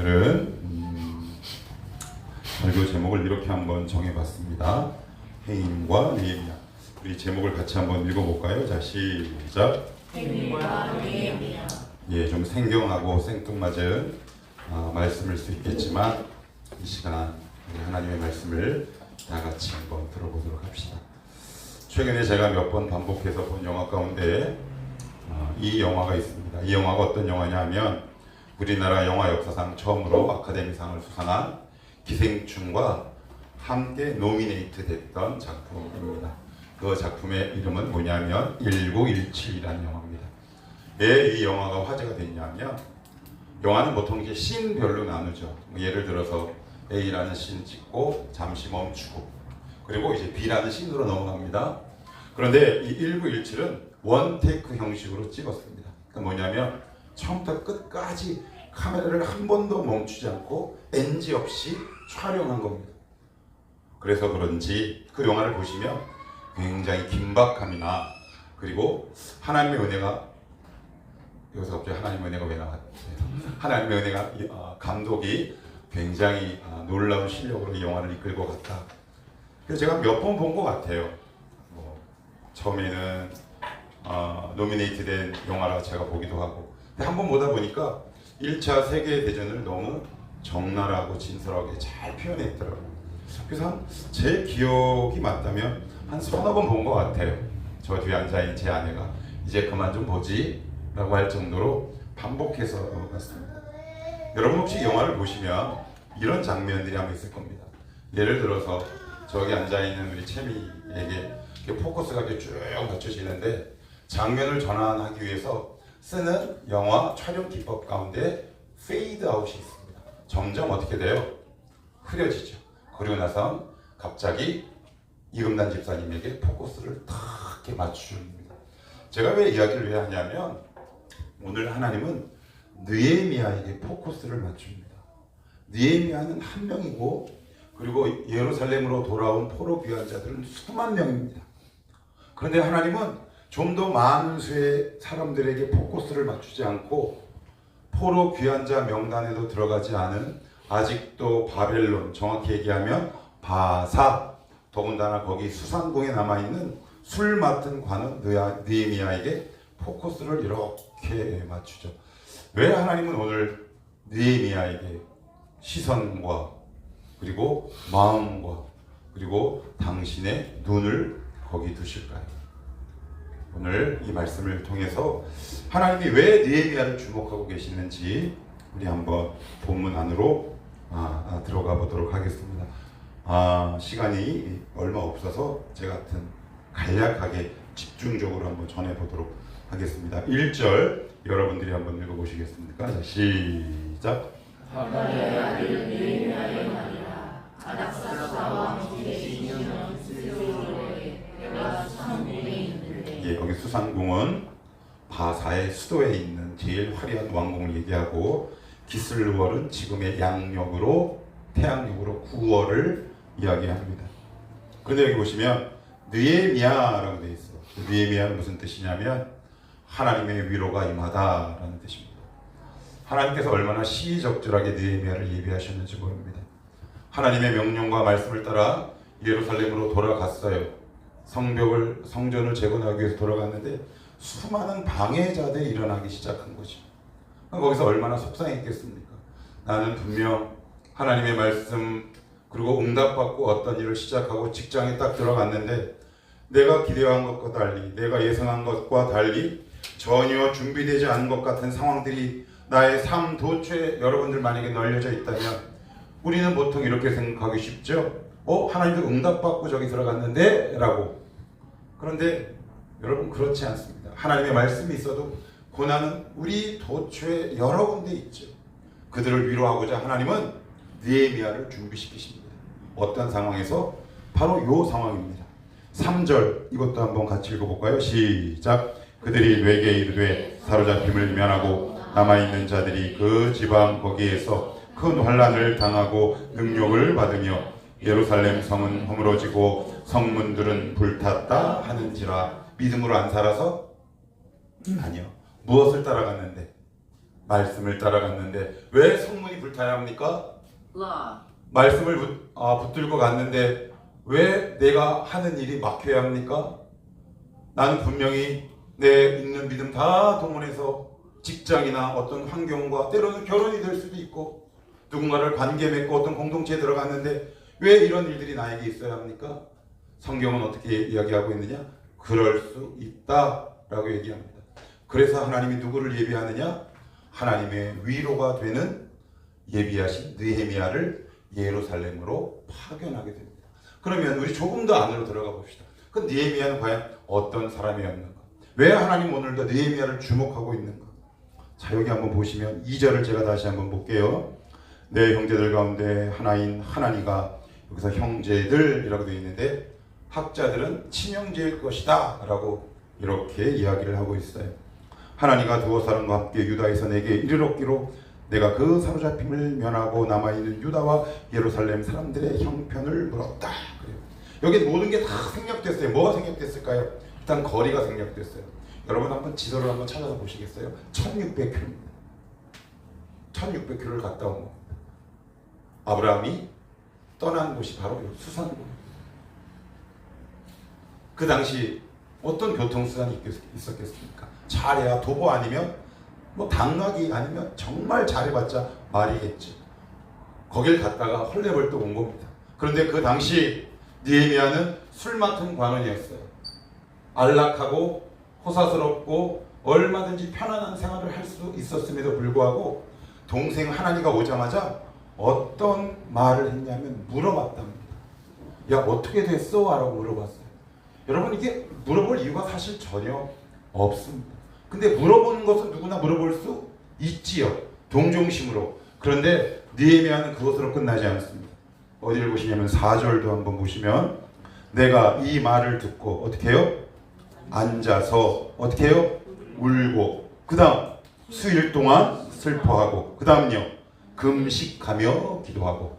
오늘은 설교 제목을 이렇게 한번 정해봤습니다. 해임과 느헤미야. 우리 제목을 같이 한번 읽어볼까요? 자, 시작. 해임과 느헤미야. 예, 좀 생경하고 생뚱맞은 말씀일 수 있겠지만 이 시간 우리 하나님의 말씀을 다 같이 한번 들어보도록 합시다. 최근에 제가 몇 번 반복해서 본 영화 가운데 이 영화가 있습니다. 이 영화가 어떤 영화냐면 우리나라 영화 역사상 처음으로 아카데미상을 수상한 기생충과 함께 노미네이트 됐던 작품입니다. 그 작품의 이름은 뭐냐면 1917이라는 영화입니다. 왜 이 영화가 화제가 됐냐면 영화는 보통 이제 씬별로 나누죠. 예를 들어서 A라는 씬 찍고 잠시 멈추고 그리고 이제 B라는 씬으로 넘어갑니다. 그런데 이 1917은 원테이크 형식으로 찍었습니다. 그러니까 뭐냐면 처음부터 끝까지 카메라를 한 번도 멈추지 않고 NG 없이 촬영한 겁니다. 그래서 그런지 그 영화를 보시면 굉장히 긴박함이나 그리고 하나님의 은혜가 여기서 갑자기 하나님의 은혜가 왜 나왔어요? 하나님의 은혜가 감독이 굉장히 놀라운 실력으로 이 영화를 이끌고 갔다. 그래서 제가 몇 번 본 것 같아요. 처음에는 노미네이트 된 영화라 제가 보기도 하고 한 번 보다 보니까 1차 세계대전을 너무 적나라하고 진솔하게 잘 표현했더라고요. 그래서 제 기억이 맞다면 한 서너 번 본 것 같아요. 저 뒤에 앉아있는 제 아내가 이제 그만 좀 보지 라고 할 정도로 반복해서 봤습니다. 여러분 혹시 영화를 보시면 이런 장면들이 한번 있을 겁니다. 예를 들어서 저기 앉아있는 우리 채미에게 포커스가 이렇게 쭉 맞춰지는데 장면을 전환하기 위해서 쓰는 영화 촬영 기법 가운데 페이드 아웃이 있습니다. 점점 어떻게 돼요? 흐려지죠. 그리고 나서 갑자기 이금단 집사님에게 포커스를 탁 이렇게 맞춰줍니다. 제가 왜 이야기를 왜 하냐면 오늘 하나님은 느헤미야에게 포커스를 맞춥니다. 느헤미야는 한 명이고 그리고 예루살렘으로 돌아온 포로 귀환자들은 수만 명입니다. 그런데 하나님은 좀 더 많은 수의 사람들에게 포커스를 맞추지 않고 포로 귀환자 명단에도 들어가지 않은 아직도 바벨론, 정확히 얘기하면 바사, 더군다나 거기 수상궁에 남아있는 술 맡은 관원 느헤미야에게 포커스를 이렇게 맞추죠. 왜 하나님은 오늘 느헤미야에게 시선과 그리고 마음과 그리고 당신의 눈을 거기 두실까요? 오늘 이 말씀을 통해서 하나님이 왜 느헤미야를 주목하고 계시는지 우리 한번 본문 안으로 들어가 보도록 하겠습니다. 시간이 얼마 없어서 제 같은 간략하게 집중적으로 한번 전해 보도록 하겠습니다. 1절 여러분들이 한번 읽어보시겠습니까? 자, 시작. 하나의 아들 느헤미야의 말이라 아닥사스다 왕 제2년 스스로에 내가 수상궁에 있는데. 예, 여기 수상궁은 바사의 수도에 있는 제일 화려한 왕궁을 얘기하고 기슬루월은 지금의 양력으로 태양력으로 9월을 이야기합니다. 그런데 여기 보시면 느헤미야라고 되어 있어요. 느헤미야는 무슨 뜻이냐면 하나님의 위로가 임하다라는 뜻입니다. 하나님께서 얼마나 시의적절하게 느헤미야를 예비하셨는지 모릅니다. 하나님의 명령과 말씀을 따라 예루살렘으로 돌아갔어요. 성전을 재건하기 위해서 돌아갔는데 수많은 방해자들이 일어나기 시작한 거죠. 거기서 얼마나 속상했겠습니까? 나는 분명 하나님의 말씀 그리고 응답받고 어떤 일을 시작하고 직장에 딱 들어갔는데 내가 기대한 것과 달리 내가 예상한 것과 달리 전혀 준비되지 않은 것 같은 상황들이 나의 삶 도처에 여러분들 만약에 널려져 있다면 우리는 보통 이렇게 생각하기 쉽죠. 하나님도 응답받고 저기 들어갔는데 라고. 그런데 여러분 그렇지 않습니다. 하나님의 말씀이 있어도 고난은 우리 도처에 여러 군데 있죠. 그들을 위로하고자 하나님은 느헤미야를 준비시키십니다. 어떤 상황에서? 바로 이 상황입니다. 3절 이것도 한번 같이 읽어볼까요? 시작. 그들이 내게 이르되 사로잡힘을 면하고 남아있는 자들이 그 지방 거기에서 큰 환난을 당하고 능욕을 받으며 예루살렘 성은 허물어지고 성문들은 불탔다 하는지라. 믿음으로 안 살아서? 아니요. 무엇을 따라갔는데? 말씀을 따라갔는데 왜 성문이 불타야 합니까? Love. 말씀을 붙들고 갔는데 왜 내가 하는 일이 막혀야 합니까? 나는 분명히 내 있는 믿음 다 동원해서 직장이나 어떤 환경과 때로는 결혼이 될 수도 있고 누군가를 관계 맺고 어떤 공동체에 들어갔는데 왜 이런 일들이 나에게 있어야 합니까? 성경은 어떻게 이야기하고 있느냐? 그럴 수 있다라고 얘기합니다. 그래서 하나님이 누구를 예비하느냐? 하나님의 위로가 되는 예비하신 느헤미야를 예루살렘으로 파견하게 됩니다. 그러면 우리 조금 더 안으로 들어가 봅시다. 그 느헤미야는 과연 어떤 사람이었는가? 왜 하나님 오늘도 느헤미야를 주목하고 있는가? 자, 여기 한번 보시면 2절을 제가 다시 한번 볼게요. 내 형제들 가운데 하나인 하나니가, 여기서 형제들이라고 되어 있는데 학자들은 친형제일 것이다 라고 이렇게 이야기를 하고 있어요. 하나니가 두어 사람과 함께 유다에서 내게 이르렀기로 내가 그 사로잡힘을 면하고 남아있는 유다와 예루살렘 사람들의 형편을 물었다. 그래요. 여기 모든 게 다 생략됐어요. 뭐가 생략됐을까요? 일단 거리가 생략됐어요. 여러분 한번 지도를 한번 찾아서 보시겠어요? 1600km입니다. 1600km를 갔다 온 겁니다. 아브라함이 떠난 곳이 바로 수산국입니다. 그 당시 어떤 교통수단이 있었겠습니까? 잘해야 도보 아니면 뭐 당나귀 아니면 정말 잘해봤자 말이겠지. 거길 갔다가 헐레벌떡 온 겁니다. 그런데 그 당시 느헤미야는 술 맡은 관원이었어요. 안락하고 호사스럽고 얼마든지 편안한 생활을 할 수 있었음에도 불구하고 동생 하나니가 오자마자 어떤 말을 했냐면 물어봤답니다. 야, 어떻게 됐어? 라고 물어봤어요. 여러분, 이게 물어볼 이유가 사실 전혀 없습니다. 근데 물어보는 것은 누구나 물어볼 수 있지요. 동정심으로. 그런데 느헤미야는 그것으로 끝나지 않습니다. 어디를 보시냐면 4절도 한번 보시면 내가 이 말을 듣고 어떻게 해요? 앉아서 어떻게 해요? 울고, 그 다음 수일 동안 슬퍼하고, 그 다음요 금식하며 기도하고.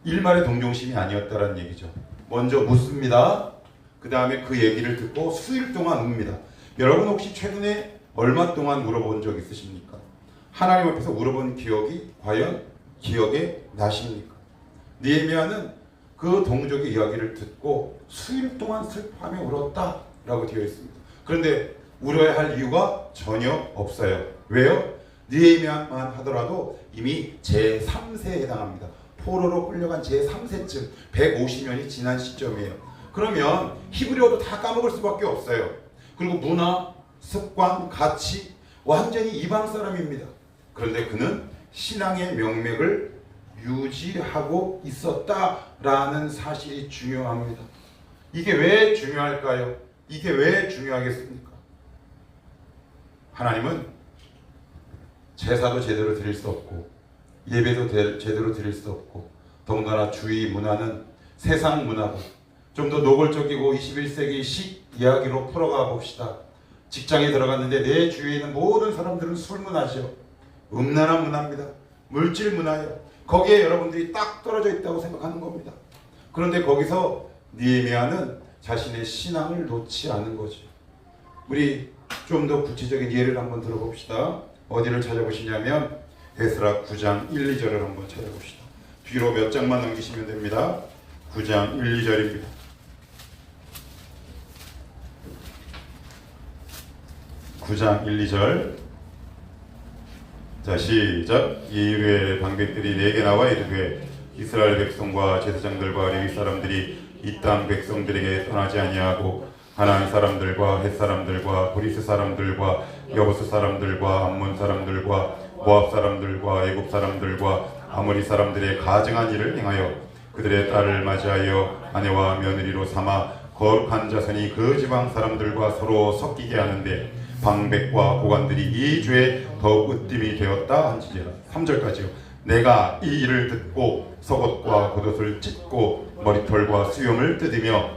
일말의 동정심이 아니었다는 얘기죠. 먼저 묻습니다. 그 다음에 그 얘기를 듣고 수일 동안 웁니다. 여러분 혹시 최근에 얼마 동안 물어본 적 있으십니까? 하나님 앞에서 물어본 기억이 과연 기억에 나십니까? 느헤미야는 그 동족의 이야기를 듣고 수일 동안 슬퍼하며 울었다라고 되어 있습니다. 그런데 울어야 할 이유가 전혀 없어요. 왜요? 느헤미야만 하더라도 이미 제3세에 해당합니다. 포로로 끌려간 제3세쯤 150년이 지난 시점이에요. 그러면 히브리어도 다 까먹을 수밖에 없어요. 그리고 문화, 습관, 가치 완전히 이방 사람입니다. 그런데 그는 신앙의 명맥을 유지하고 있었다라는 사실이 중요합니다. 이게 왜 중요할까요? 이게 왜 중요하겠습니까? 하나님은 제사도 제대로 드릴 수 없고 예배도 제대로 드릴 수 없고 더군다나 주의 문화는 세상 문화고 좀 더 노골적이고 21세기식 이야기로 풀어가 봅시다. 직장에 들어갔는데 내 주위에 있는 모든 사람들은 술 문화죠. 음란한 문화입니다. 물질 문화예요. 거기에 여러분들이 딱 떨어져 있다고 생각하는 겁니다. 그런데 거기서 느헤미야는 자신의 신앙을 놓지 않은 거죠. 우리 좀 더 구체적인 예를 한번 들어봅시다. 어디를 찾아보시냐면 에스라 9장 1, 2절을 한번 찾아봅시다. 뒤로 몇 장만 넘기시면 됩니다. 9장 1, 2절입니다. (9장 1, 2절) 자, 시작. 이후에 방백들이 내게 나와 이르되 이스라엘 백성과 제사장들과 레위 사람들이 이 땅 백성들에게 떠나지 아니하고 가나안 사람들과 헷 사람들과 브리스 사람들과 여부스 사람들과 암몬 사람들과 모압 사람들과 애굽 사람들과 아모리 사람들의 가증한 일을 행하여 그들의 딸을 맞이하여 아내와 며느리로 삼아 거룩한 자손이 그 지방 사람들과 서로 섞이게 하는데 방백과 고관들이 이 죄에 더욱 으뜸이 되었다 한지라. 3절까지요. 내가 이 일을 듣고 속옷과 겉옷을 찢고 머리털과 수염을 뜯으며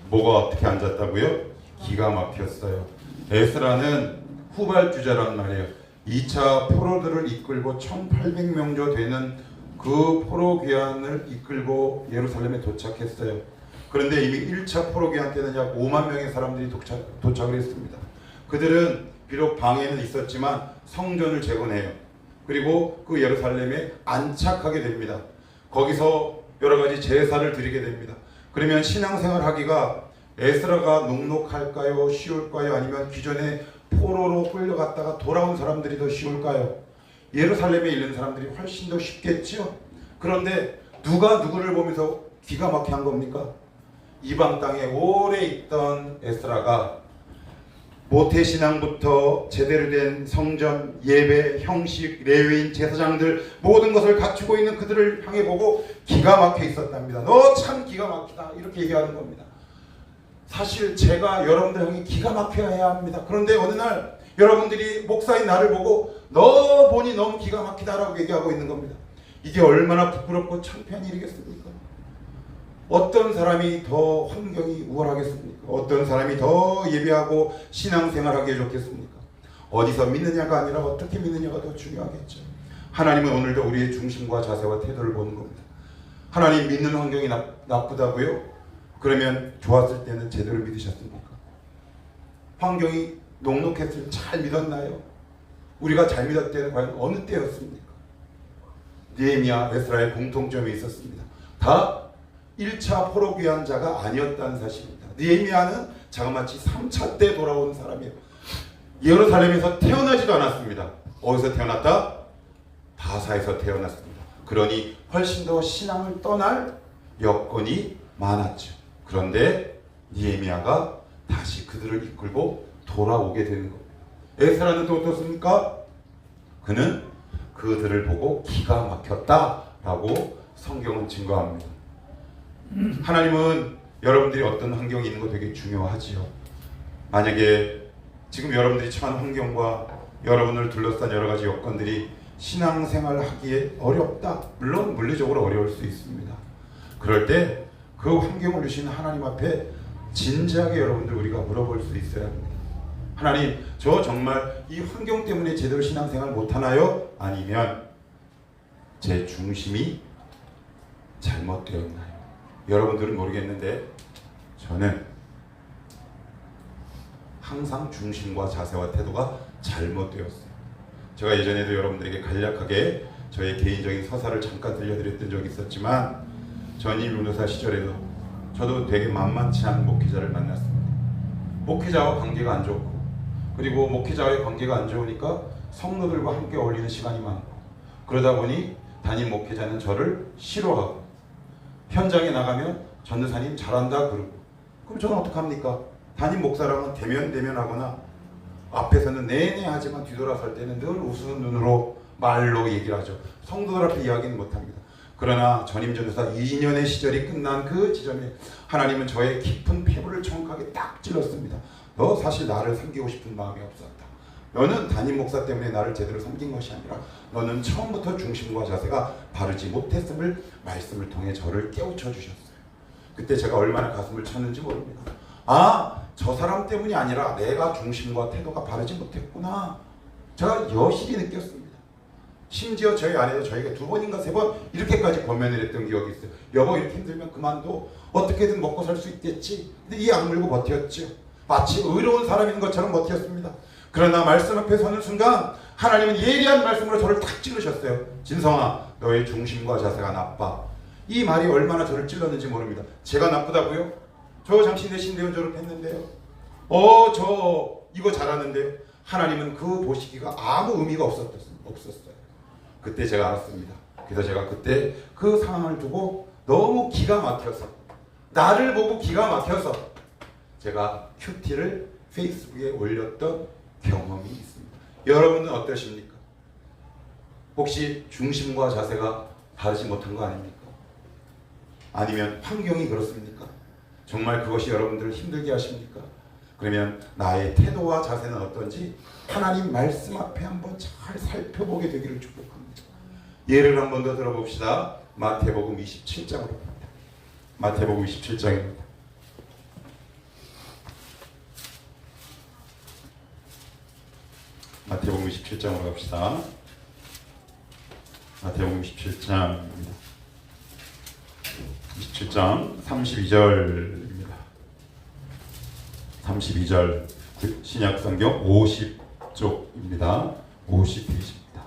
뭐가 어떻게 앉았다고요? 기가 막혔어요. 에스라는 후발주자란 말이에요. 2차 포로들을 이끌고 1800명조 되는 그 포로 귀환을 이끌고 예루살렘에 도착했어요. 그런데 이미 1차 포로 귀환 때는 약 5만 명의 사람들이 도착을 했습니다. 그들은 비록 방해는 있었지만 성전을 재건해요. 그리고 그 예루살렘에 안착하게 됩니다. 거기서 여러 가지 제사를 드리게 됩니다. 그러면 신앙생활 하기가 에스라가 녹록할까요? 쉬울까요? 아니면 기존에 포로로 끌려갔다가 돌아온 사람들이 더 쉬울까요? 예루살렘에 있는 사람들이 훨씬 더 쉽겠죠? 그런데 누가 누구를 보면서 기가 막히게 한 겁니까? 이방 땅에 오래 있던 에스라가 모태신앙부터 제대로 된 성전, 예배, 형식, 레위인, 제사장들 모든 것을 갖추고 있는 그들을 향해 보고 기가 막혀 있었답니다. 너 참 기가 막히다 이렇게 얘기하는 겁니다. 사실 제가 여러분들 향해 기가 막혀야 합니다. 그런데 어느 날 여러분들이 목사인 나를 보고 너 보니 너무 기가 막히다라고 얘기하고 있는 겁니다. 이게 얼마나 부끄럽고 창피한 일이겠습니까? 어떤 사람이 더 환경이 우월하겠습니까? 어떤 사람이 더 예배하고 신앙생활하기에 좋겠습니까? 어디서 믿느냐가 아니라 어떻게 믿느냐가 더 중요하겠죠. 하나님은 오늘도 우리의 중심과 자세와 태도를 보는 겁니다. 하나님 믿는 환경이 나쁘다고요? 그러면 좋았을 때는 제대로 믿으셨습니까? 환경이 녹록했을 때 잘 믿었나요? 우리가 잘 믿을 때는 과연 어느 때였습니까? 느헤미야, 에스라의 공통점이 있었습니다. 다 1차 포로 귀환 자가 아니었다는 사실입니다. 느헤미야는 자그마치 3차 때 돌아온 사람이에요. 예루살렘에서 태어나지도 않았습니다. 어디서 태어났다? 바사에서 태어났습니다. 그러니 훨씬 더 신앙을 떠날 여건이 많았죠. 그런데 느헤미야가 다시 그들을 이끌고 돌아오게 되는 겁니다. 에스라는 또 어떻습니까? 그는 그들을 보고 기가 막혔다라고 성경은 증거합니다. 하나님은 여러분들이 어떤 환경에 있는 거 되게 중요하지요. 만약에 지금 여러분들이 처한 환경과 여러분을 둘러싼 여러 가지 여건들이 신앙생활 하기에 어렵다. 물론 물리적으로 어려울 수 있습니다. 그럴 때 그 환경을 주신 하나님 앞에 진지하게 여러분들 우리가 물어볼 수 있어야 합니다. 하나님, 저 정말 이 환경 때문에 제대로 신앙생활 못하나요? 아니면 제 중심이 잘못되었나요? 여러분들은 모르겠는데 저는 항상 중심과 자세와 태도가 잘못되었어요. 제가 예전에도 여러분들에게 간략하게 저의 개인적인 서사를 잠깐 들려드렸던 적이 있었지만 전임 변호사 시절에도 저도 되게 만만치 않은 목회자를 만났습니다. 목회자와 관계가 안 좋고, 그리고 목회자와의 관계가 안 좋으니까 성도들과 함께 어울리는 시간이 많고, 그러다 보니 담임 목회자는 저를 싫어하고, 현장에 나가면 전도사님 잘한다 그러고, 그럼 저는 어떡합니까? 담임 목사랑은 대면하거나 앞에서는 내내 하지만 뒤돌아설 때는 늘 우스운 눈으로 말로 얘기를 하죠. 성도들 앞에 이야기는 못합니다. 그러나 전임 전도사 2년의 시절이 끝난 그 지점에 하나님은 저의 깊은 폐부를 정확하게 딱 찔렀습니다. 너 사실 나를 섬기고 싶은 마음이 없었다. 너는 담임 목사 때문에 나를 제대로 섬긴 것이 아니라 너는 처음부터 중심과 자세가 바르지 못했음을 말씀을 통해 저를 깨우쳐 주셨어요. 그때 제가 얼마나 가슴을 쳤는지 모릅니다. 아, 저 사람 때문이 아니라 내가 중심과 태도가 바르지 못했구나. 제가 여실히 느꼈습니다. 심지어 저희 아내도 저에게 2번인가 3번 이렇게까지 권면을 했던 기억이 있어요. 여보, 이렇게 힘들면 그만둬. 어떻게든 먹고 살 수 있겠지. 근데 이 악물고 버텼죠. 마치 의로운 사람인 것처럼 버텼습니다. 그러나 말씀 앞에 서는 순간 하나님은 예리한 말씀으로 저를 탁 찌르셨어요. 진성아, 너의 중심과 자세가 나빠. 이 말이 얼마나 저를 찔렀는지 모릅니다. 제가 나쁘다고요? 저 잠시 내 신대원 졸업했는데요. 저 이거 잘하는데요. 하나님은 그 보시기가 아무 의미가 없었어요. 그때 제가 알았습니다. 그래서 제가 그때 그 상황을 두고 너무 기가 막혀서, 나를 보고 기가 막혀서 제가 큐티를 페이스북에 올렸던 경험이 있습니다. 여러분은 어떠십니까? 혹시 중심과 자세가 바르지 못한 거 아닙니까? 아니면 환경이 그렇습니까? 정말 그것이 여러분들을 힘들게 하십니까? 그러면 나의 태도와 자세는 어떤지 하나님 말씀 앞에 한번 잘 살펴보게 되기를 축복합니다. 예를 한 번 더 들어봅시다. 마태복음 27장으로 갑니다. 마태복음 27장입니다. 마태복음 27장으로 갑시다. 마태복음 27장입니다. 27장 32절입니다. 32절 신약성경 앞쪽입니다. 50페이지입니다.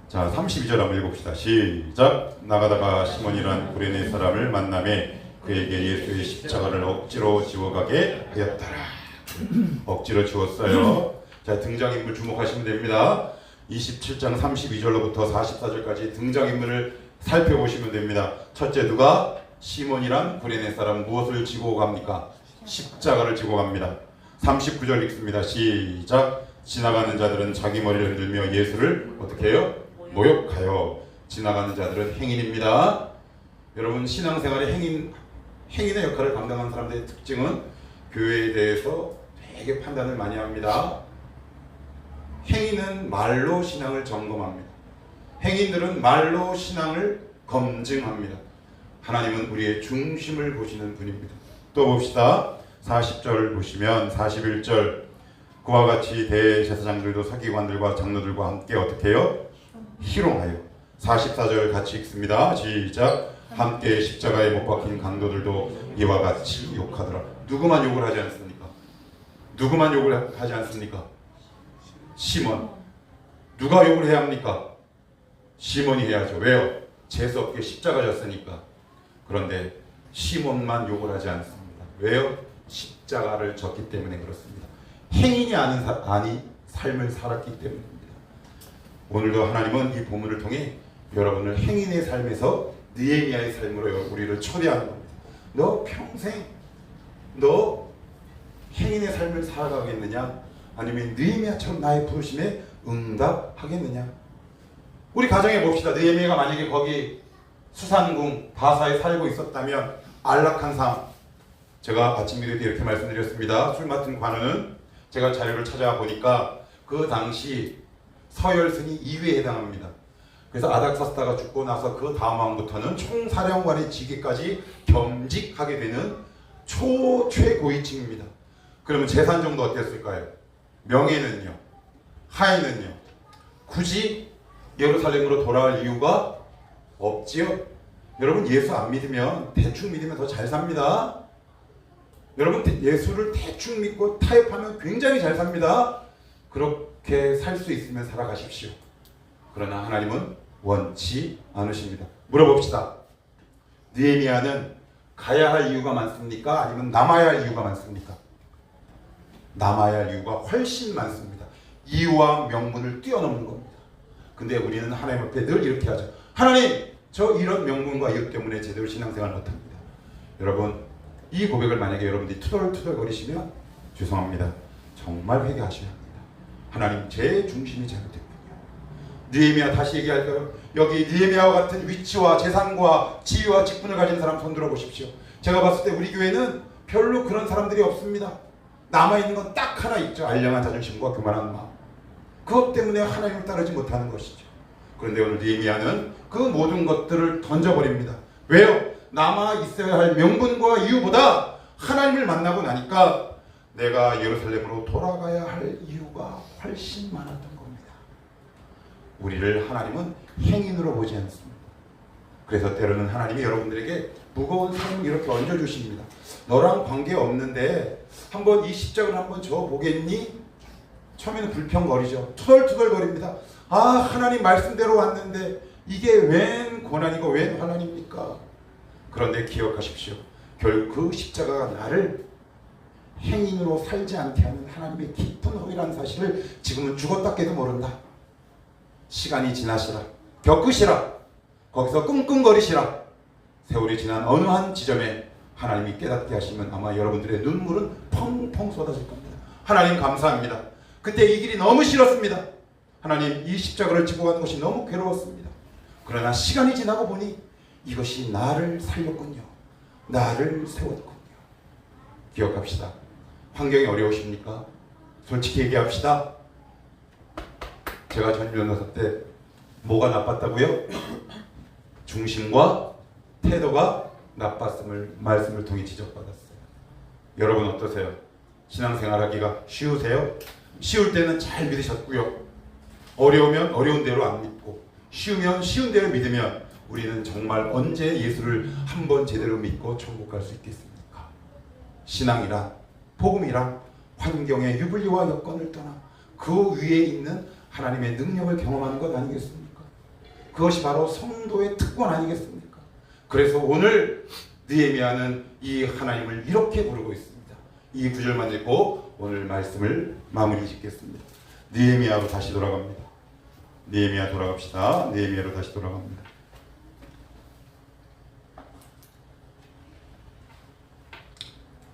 자, 32절 한번 읽읍시다. 시작. 나가다가 시몬이란 구레네 사람을 만나매 그에게 예수의 십자가를 억지로 지워가게 하였더라. 억지로 지웠어요. 자, 등장인물 주목하시면 됩니다. 27장 32절로부터 44절까지 등장인물을 살펴보시면 됩니다. 첫째, 누가? 시몬이란 구레네 사람. 무엇을 지고 갑니까? 십자가를 지고 갑니다. 39절 읽습니다. 시작. 지나가는 자들은 자기 머리를 흔들며 예수를 어떻게 해요? 모욕하여. 지나가는 자들은 행인입니다. 여러분, 신앙생활의 행인의 역할을 감당하는 사람들의 특징은 교회에 대해서 되게 판단을 많이 합니다. 행인은 말로 신앙을 점검합니다. 행인들은 말로 신앙을 검증합니다. 하나님은 우리의 중심을 보시는 분입니다. 또 봅시다. 40절 보시면 41절 그와 같이 대제사장들도 서기관들과 장로들과 함께 어떻게 해요? 희롱하여. 44절 같이 읽습니다. 시작. 함께 십자가에 못 박힌 강도들도 이와 같이 욕하더라. 누구만 욕을 하지 않습니까? 누구만 욕을 하지 않습니까? 시몬. 누가 욕을 해야 합니까? 시몬이 해야죠. 왜요? 재수없게 십자가 졌으니까. 그런데 시몬만 욕을 하지 않습니다. 왜요? 십자가를 졌기 때문에 그렇습니다. 행인이 아니 삶을 살았기 때문입니다. 오늘도 하나님은 이 본문을 통해 여러분을 행인의 삶에서 느헤미야의 삶으로 우리를 초대하는 겁니다. 너 평생 너 행인의 삶을 살아가겠느냐? 아니면 느헤미야처럼 나의 부르심에 응답하겠느냐? 우리 가정에 봅시다. 느헤미야가 만약에 거기 수산궁 바사에 살고 있었다면 안락한 삶. 제가 아침 기도 때 이렇게 말씀드렸습니다. 술 맡은 관원은 제가 자료를 찾아보니까 그 당시 서열순위 2위에 해당합니다. 그래서 아닥사스다가 죽고 나서 그 다음 왕부터는 총사령관의 직위까지 겸직하게 되는 최고위층입니다. 그러면 재산 정도 어땠을까요? 명예는요? 하인은요? 굳이 예루살렘으로 돌아올 이유가 없지요? 여러분, 예수 안 믿으면 대충 믿으면 더 잘 삽니다. 여러분, 예수를 대충 믿고 타협하면 굉장히 잘 삽니다. 그렇게 살 수 있으면 살아가십시오. 그러나 하나님은 원치 않으십니다. 물어봅시다. 느헤미야는 가야 할 이유가 많습니까? 아니면 남아야 할 이유가 많습니까? 남아야 할 이유가 훨씬 많습니다. 이유와 명분을 뛰어넘는 겁니다. 근데 우리는 하나님 앞에 늘 이렇게 하죠. 하나님, 저 이런 명분과 이유 때문에 제대로 신앙생활 못합니다. 여러분, 이 고백을 만약에 여러분들이 투덜투덜거리시면 죄송합니다. 정말 회개하셔야 합니다. 하나님, 제 중심이 잘못됐군요. 느헤미야 다시 얘기할까요? 여기 느헤미야와 같은 위치와 재산과 지위와 직분을 가진 사람 손 들어보십시오. 제가 봤을 때 우리 교회는 별로 그런 사람들이 없습니다. 남아있는 건 딱 하나 있죠. 알량한 자존심과 교만한 마음. 그것 때문에 하나님을 따르지 못하는 것이죠. 그런데 오늘 느헤미야는 그 모든 것들을 던져버립니다. 왜요? 남아 있어야 할 명분과 이유보다 하나님을 만나고 나니까 내가 예루살렘으로 돌아가야 할 이유가 훨씬 많았던 겁니다. 우리를 하나님은 행인으로 보지 않습니다. 그래서 때로는 하나님이 여러분들에게 무거운 삶을 이렇게 얹어주십니다. 너랑 관계없는데 한번 이 십자가를 한번 져보겠니? 처음에는 불평거리죠. 투덜투덜거립니다. 아, 하나님 말씀대로 왔는데 이게 웬 고난이고 웬 환난입니까? 그런데 기억하십시오. 결국 그 십자가가 나를 행인으로 살지 않게 하는 하나님의 깊은 허위라는 사실을 지금은 죽었다 깨도 모른다. 시간이 지나시라. 겪으시라. 거기서 끙끙거리시라. 세월이 지난 어느 한 지점에 하나님이 깨닫게 하시면 아마 여러분들의 눈물은 펑펑 쏟아질 겁니다. 하나님 감사합니다. 그때 이 길이 너무 싫었습니다. 하나님, 이 십자가를 지고 가는 것이 너무 괴로웠습니다. 그러나 시간이 지나고 보니 이것이 나를 살렸군요. 나를 세웠군요. 기억합시다. 환경이 어려우십니까? 솔직히 얘기합시다. 제가 전 변호사 때 뭐가 나빴다고요? 중심과 태도가 나빴음을 말씀을 통해 지적받았어요. 여러분 어떠세요? 신앙생활하기가 쉬우세요? 쉬울 때는 잘 믿으셨고요. 어려우면 어려운 대로 안 믿고, 쉬우면 쉬운 대로 믿으면 우리는 정말 언제 예수를 한번 제대로 믿고 천국 갈 수 있겠습니까? 신앙이란, 복음이란 환경의 유불리와 여건을 떠나 그 위에 있는 하나님의 능력을 경험하는 것 아니겠습니까? 그것이 바로 성도의 특권 아니겠습니까? 그래서 오늘 느헤미야는 이 하나님을 이렇게 부르고 있습니다. 이 구절만 읽고 오늘 말씀을 마무리 짓겠습니다. 느헤미야로 다시 돌아갑니다. 느헤미야 돌아갑시다. 느헤미야로 다시 돌아갑니다.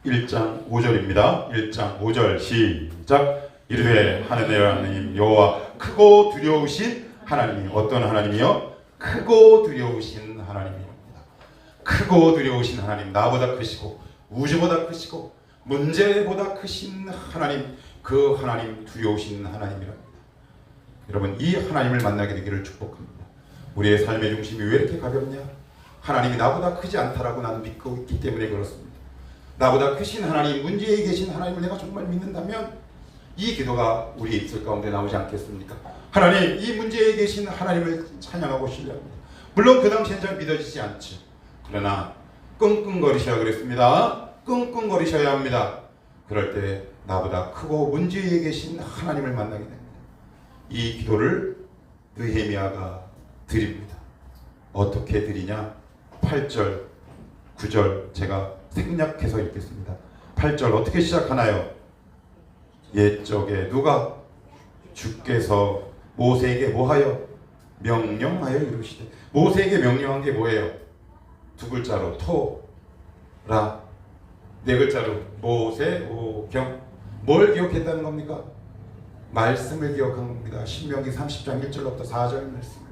1장 5절입니다. 1장 5절 시작. 이르되 하늘의 하나님 여호와 크고 두려우신 하나님이 어떤 하나님이요? 크고 두려우신 하나님입니다. 크고 두려우신 하나님, 나보다 크시고 우주보다 크시고 문제보다 크신 하나님, 그 하나님 두려우신 하나님이랍니다. 여러분, 이 하나님을 만나게 되기를 축복합니다. 우리의 삶의 중심이 왜 이렇게 가볍냐? 하나님이 나보다 크지 않다라고 나는 믿고 있기 때문에 그렇습니다. 나보다 크신 하나님, 문제에 계신 하나님을 내가 정말 믿는다면 이 기도가 우리의 입술 가운데 나오지 않겠습니까? 하나님, 이 문제에 계신 하나님을 찬양하고 신뢰합니다. 물론 그 당시엔 잘 믿어지지 않죠. 그러나 끙끙거리셔야 그랬습니다. 끙끙거리셔야 합니다. 그럴 때 나보다 크고 문제에 계신 하나님을 만나게 됩니다. 이 기도를 느헤미야가 드립니다. 어떻게 드리냐? 8절, 9절 제가 생략해서 읽겠습니다. 8절 어떻게 시작하나요? 옛적에 누가? 주께서 모세에게 뭐하여? 명령하여 이루시되. 모세에게 명령한 게 뭐예요? 두 글자로 토라, 네 글자로 모세 오경. 뭘 기억했다는 겁니까? 말씀을 기억한 겁니다. 신명기 30장 1절부터 4절 말씀을.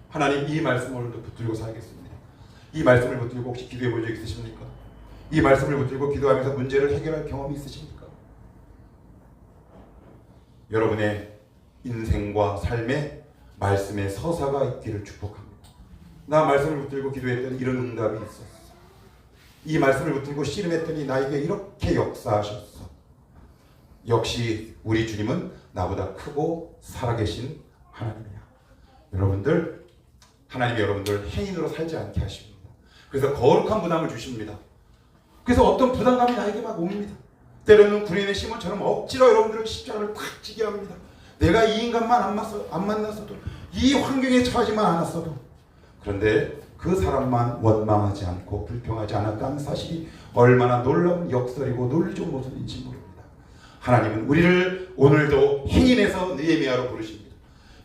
하나님, 이 말씀을 오늘도 붙들고 살겠습니다. 이 말씀을 붙들고 혹시 기도해 본 적 있으십니까? 이 말씀을 붙들고 기도하면서 문제를 해결할 경험이 있으십니까? 여러분의 인생과 삶에 말씀의 서사가 있기를 축복합니다. 나 말씀을 붙들고 기도했더니 이런 응답이 있었어. 이 말씀을 붙들고 씨름했더니 나에게 이렇게 역사하셨어. 역시 우리 주님은 나보다 크고 살아계신 하나님이야. 여러분들, 하나님이 여러분들 행인으로 살지 않게 하십니다. 그래서 거룩한 부담을 주십니다. 그래서 어떤 부담감이 나에게 막 옵니다. 때로는 구레네 시몬처럼 억지로 여러분들을 십자가를 탁 지게 합니다. 내가 이 인간만 안 만났어도, 이 환경에 처하지만 않았어도, 그런데 그 사람만 원망하지 않고 불평하지 않았다는 사실이 얼마나 놀라운 역설이고 놀라운 모습인지 모릅니다. 하나님은 우리를 오늘도 행인에서 느헤미야로 부르십니다.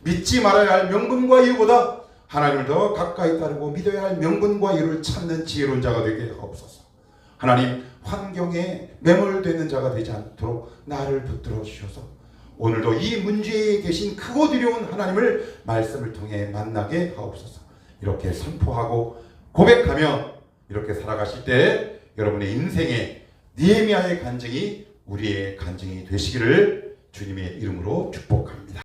믿지 말아야 할 명분과 이유보다 하나님을 더 가까이 따르고 믿어야 할 명분과 이유를 찾는 지혜로운 자가 되게 하옵소서. 하나님, 환경에 매몰되는 자가 되지 않도록 나를 붙들어 주셔서 오늘도 이 문제에 계신 크고 두려운 하나님을 말씀을 통해 만나게 하옵소서. 이렇게 선포하고 고백하며 이렇게 살아가실 때 여러분의 인생에 느헤미야의 간증이 우리의 간증이 되시기를 주님의 이름으로 축복합니다.